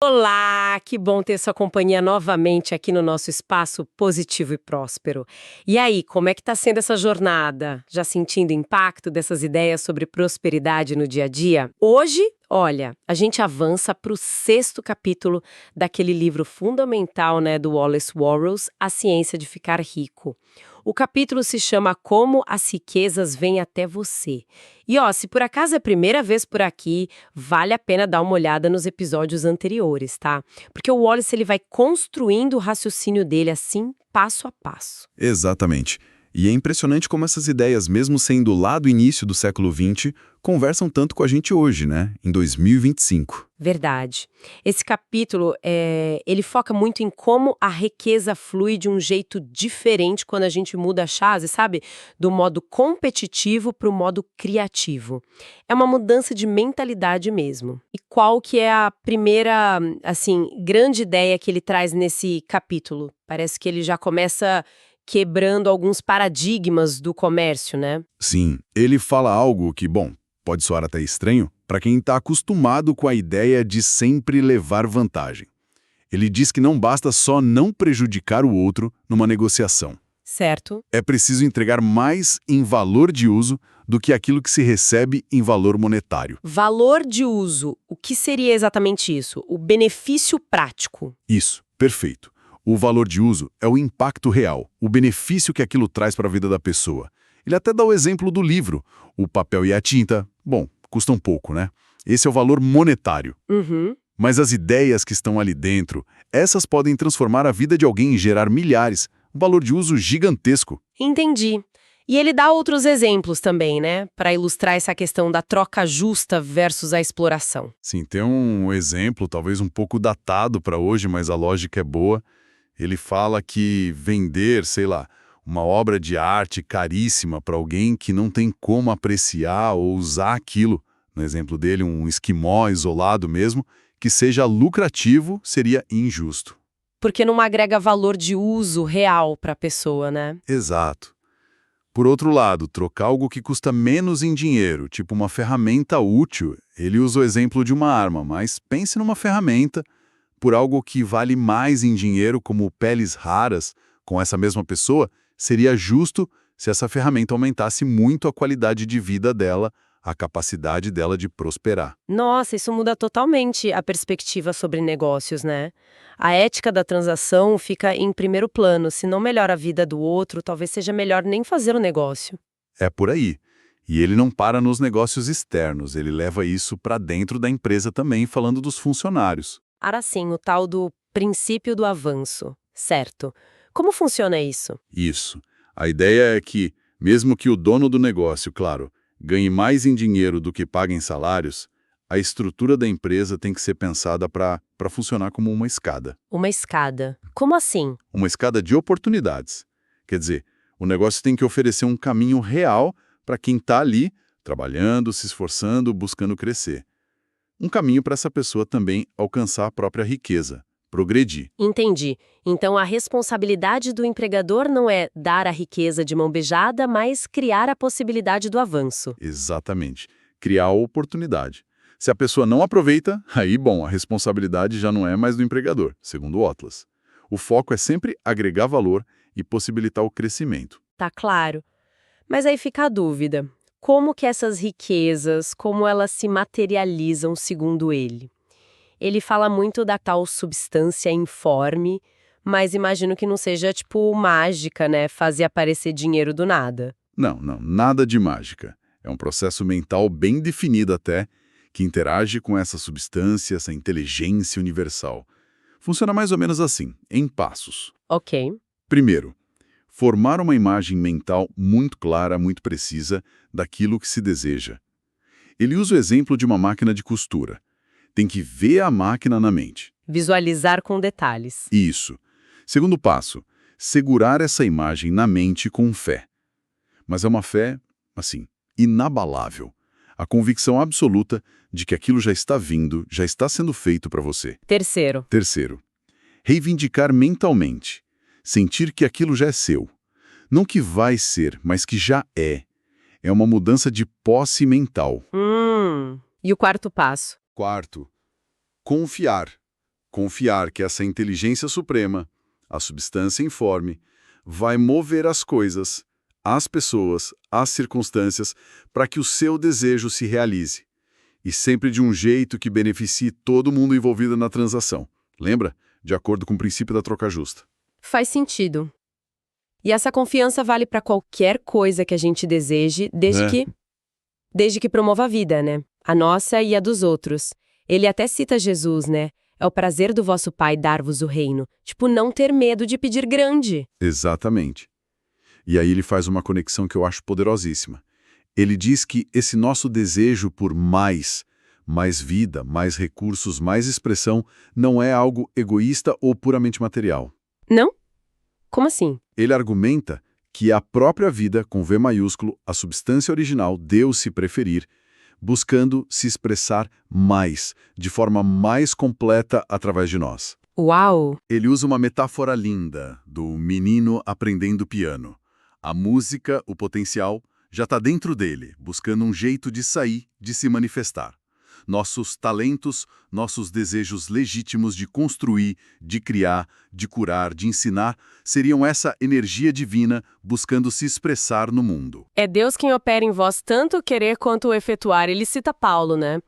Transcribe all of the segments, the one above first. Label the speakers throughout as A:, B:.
A: Olá, que bom ter sua companhia novamente aqui no nosso espaço positivo e próspero. E aí, como é que tá sendo essa jornada? Já sentindo o impacto dessas ideias sobre prosperidade no dia a dia? Hoje, olha, a gente avança para o sexto capítulo daquele livro fundamental, né, do Wallace Wattles, A Ciência de Ficar Rico. O capítulo se chama Como as Riquezas Vêm até Você. E ó, se por acaso é a primeira vez por aqui, vale a pena dar uma olhada nos episódios anteriores, tá? Porque o Wallace ele vai construindo o raciocínio dele assim, passo a passo.
B: Exatamente. E é impressionante como essas ideias, mesmo sendo lá do início do século XX, conversam tanto com a gente hoje, né? Em 2025.
A: Verdade. Esse capítulo, ele foca muito em como a riqueza flui de um jeito diferente quando a gente muda a chave, sabe? Do modo competitivo para o modo criativo. É uma mudança de mentalidade mesmo. E qual que é a primeira, assim, grande ideia que ele traz nesse capítulo? Parece que ele já começa quebrando alguns paradigmas do comércio, né?
B: Sim, ele fala algo que, bom, pode soar até estranho para quem está acostumado com a ideia de sempre levar vantagem. Ele diz que não basta só não prejudicar o outro numa negociação.
A: Certo.
B: É preciso entregar mais em valor de uso do que aquilo que se recebe em valor monetário.
A: Valor de uso. O que seria exatamente isso? O benefício prático.
B: Isso, perfeito. O valor de uso é o impacto real, o benefício que aquilo traz para a vida da pessoa. Ele até dá o exemplo do livro. O papel e a tinta, bom, custam pouco, né? Esse é o valor monetário.
A: Uhum.
B: Mas as ideias que estão ali dentro, essas podem transformar a vida de alguém e gerar milhares. Um valor de uso gigantesco.
A: Entendi. E ele dá outros exemplos também, né? Para ilustrar essa questão da troca justa versus a exploração.
B: Sim, tem um exemplo, talvez um pouco datado para hoje, mas a lógica é boa. Ele fala que vender, sei lá, uma obra de arte caríssima para alguém que não tem como apreciar ou usar aquilo, no exemplo dele, um esquimó isolado mesmo, que seja lucrativo, seria injusto.
A: Porque não agrega valor de uso real para a pessoa, né?
B: Exato. Por outro lado, trocar algo que custa menos em dinheiro, tipo uma ferramenta útil, ele usa o exemplo de uma arma, mas pense numa ferramenta por algo que vale mais em dinheiro, como peles raras, com essa mesma pessoa, seria justo se essa ferramenta aumentasse muito a qualidade de vida dela, a capacidade dela de prosperar.
A: Nossa, isso muda totalmente a perspectiva sobre negócios, né? A ética da transação fica em primeiro plano. Se não melhora a vida do outro, talvez seja melhor nem fazer o negócio.
B: É por aí. E ele não para nos negócios externos, ele leva isso para dentro da empresa também, falando dos funcionários.
A: Ara sim, o tal do princípio do avanço. Certo. Como funciona isso?
B: Isso. A ideia é que, mesmo que o dono do negócio, claro, ganhe mais em dinheiro do que paga em salários, a estrutura da empresa tem que ser pensada para funcionar como uma escada.
A: Uma escada. Como assim?
B: Uma escada de oportunidades. Quer dizer, o negócio tem que oferecer um caminho real para quem está ali, trabalhando, se esforçando, buscando crescer. Um caminho para essa pessoa também alcançar a própria riqueza, progredir.
A: Entendi. Então a responsabilidade do empregador não é dar a riqueza de mão beijada, mas criar a possibilidade do avanço.
B: Exatamente. Criar a oportunidade. Se a pessoa não aproveita, aí, bom, a responsabilidade já não é mais do empregador, segundo o Atlas. O foco é sempre agregar valor e possibilitar o crescimento.
A: Tá claro. Mas aí fica a dúvida. Como que essas riquezas, como elas se materializam segundo ele? Ele fala muito da tal substância informe, mas imagino que não seja tipo mágica, né? Fazer aparecer dinheiro do nada.
B: Não, nada de mágica. É um processo mental bem definido até, que interage com essa substância, essa inteligência universal. Funciona mais ou menos assim, em passos.
A: Ok.
B: Primeiro, formar uma imagem mental muito clara, muito precisa, daquilo que se deseja. Ele usa o exemplo de uma máquina de costura. Tem que ver a máquina na mente.
A: Visualizar com detalhes.
B: Isso. Segundo passo, segurar essa imagem na mente com fé. Mas é uma fé, assim, inabalável. A convicção absoluta de que aquilo já está vindo, já está sendo feito para você.
A: Terceiro.
B: Terceiro, reivindicar mentalmente. Sentir que aquilo já é seu. Não que vai ser, mas que já é. É uma mudança de posse mental.
A: E o quarto passo?
B: Quarto, confiar. Confiar que essa inteligência suprema, a substância informe, vai mover as coisas, as pessoas, as circunstâncias, para que o seu desejo se realize. E sempre de um jeito que beneficie todo mundo envolvido na transação. Lembra? De acordo com o princípio da troca justa.
A: Faz sentido. E essa confiança vale para qualquer coisa que a gente deseje, desde que promova a vida, né? A nossa e a dos outros. Ele até cita Jesus, né? É o prazer do vosso Pai dar-vos o reino. Tipo, não ter medo de pedir grande.
B: Exatamente. E aí ele faz uma conexão que eu acho poderosíssima. Ele diz que esse nosso desejo por mais vida, mais recursos, mais expressão, não é algo egoísta ou puramente material.
A: Não? Como assim?
B: Ele argumenta que a própria vida, com V maiúsculo, a substância original, Deus se preferir, buscando se expressar mais, de forma mais completa através de nós.
A: Uau!
B: Ele usa uma metáfora linda do menino aprendendo piano. A música, o potencial, já está dentro dele, buscando um jeito de sair, de se manifestar. Nossos talentos, nossos desejos legítimos de construir, de criar, de curar, de ensinar, seriam essa energia divina buscando se expressar no mundo.
A: É Deus quem opera em vós tanto o querer quanto o efetuar. Ele cita Paulo, né?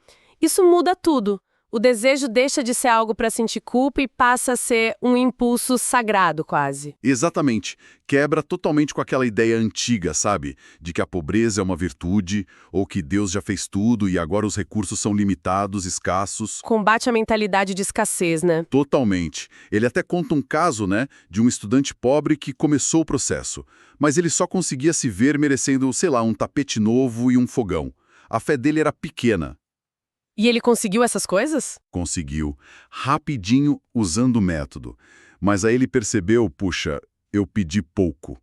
A: Isso muda tudo. O desejo deixa de ser algo para sentir culpa e passa a ser um impulso sagrado, quase.
B: Exatamente. Quebra totalmente com aquela ideia antiga, sabe? De que a pobreza é uma virtude, ou que Deus já fez tudo e agora os recursos são limitados, escassos.
A: Combate a mentalidade de escassez, né?
B: Totalmente. Ele até conta um caso, né, de um estudante pobre que começou o processo, mas ele só conseguia se ver merecendo, sei lá, um tapete novo e um fogão. A fé dele era pequena.
A: E ele conseguiu essas coisas?
B: Conseguiu, rapidinho, usando o método. Mas aí ele percebeu, puxa, eu pedi pouco.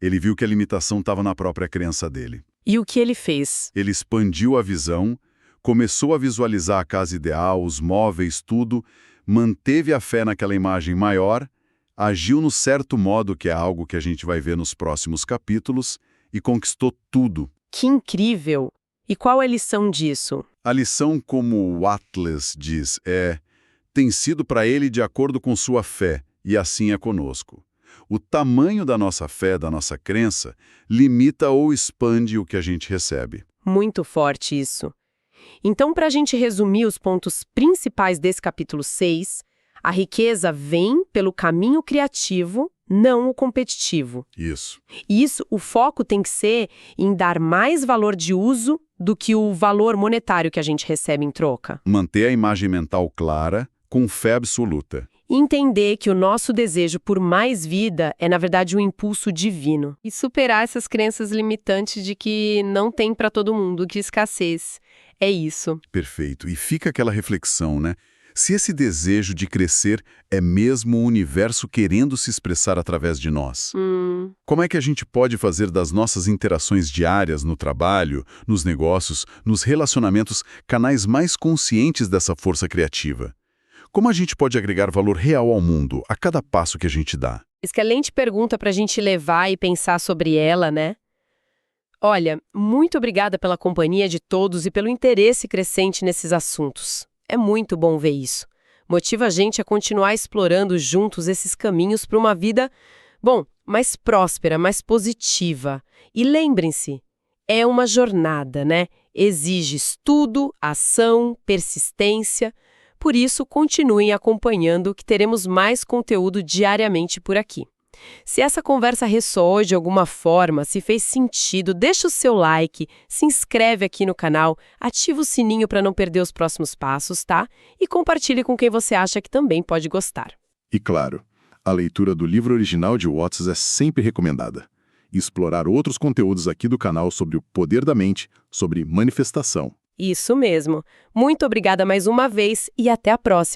B: Ele viu que a limitação estava na própria crença dele.
A: E o que ele fez?
B: Ele expandiu a visão, começou a visualizar a casa ideal, os móveis, tudo, manteve a fé naquela imagem maior, agiu no certo modo, que é algo que a gente vai ver nos próximos capítulos, e conquistou tudo.
A: Que incrível! E qual é a lição disso?
B: A lição, como o Atlas diz, tem sido para ele de acordo com sua fé, e assim é conosco. O tamanho da nossa fé, da nossa crença, limita ou expande o que a gente recebe.
A: Muito forte isso. Então, para a gente resumir os pontos principais desse capítulo 6, a riqueza vem pelo caminho criativo, não o competitivo.
B: Isso.
A: E o foco tem que ser em dar mais valor de uso do que o valor monetário que a gente recebe em troca.
B: Manter a imagem mental clara, com fé absoluta.
A: E entender que o nosso desejo por mais vida é, na verdade, um impulso divino. E superar essas crenças limitantes de que não tem para todo mundo, que escassez. É isso.
B: Perfeito. E fica aquela reflexão, né? Se esse desejo de crescer é mesmo o universo querendo se expressar através de nós, como é que a gente pode fazer das nossas interações diárias no trabalho, nos negócios, nos relacionamentos, canais mais conscientes dessa força criativa? Como a gente pode agregar valor real ao mundo a cada passo que a gente dá?
A: Excelente pergunta para a gente levar e pensar sobre ela, né? Olha, muito obrigada pela companhia de todos e pelo interesse crescente nesses assuntos. É muito bom ver isso. Motiva a gente a continuar explorando juntos esses caminhos para uma vida, mais próspera, mais positiva. E lembrem-se, é uma jornada, né? Exige estudo, ação, persistência. Por isso, continuem acompanhando que teremos mais conteúdo diariamente por aqui. Se essa conversa ressoou de alguma forma, se fez sentido, deixa o seu like, se inscreve aqui no canal, ativa o sininho para não perder os próximos passos, tá? E compartilhe com quem você acha que também pode gostar.
C: E claro, a leitura do livro original de Watts é sempre recomendada. E explorar outros conteúdos aqui do canal sobre o poder da mente, sobre manifestação.
A: Isso mesmo. Muito obrigada mais uma vez e até a próxima.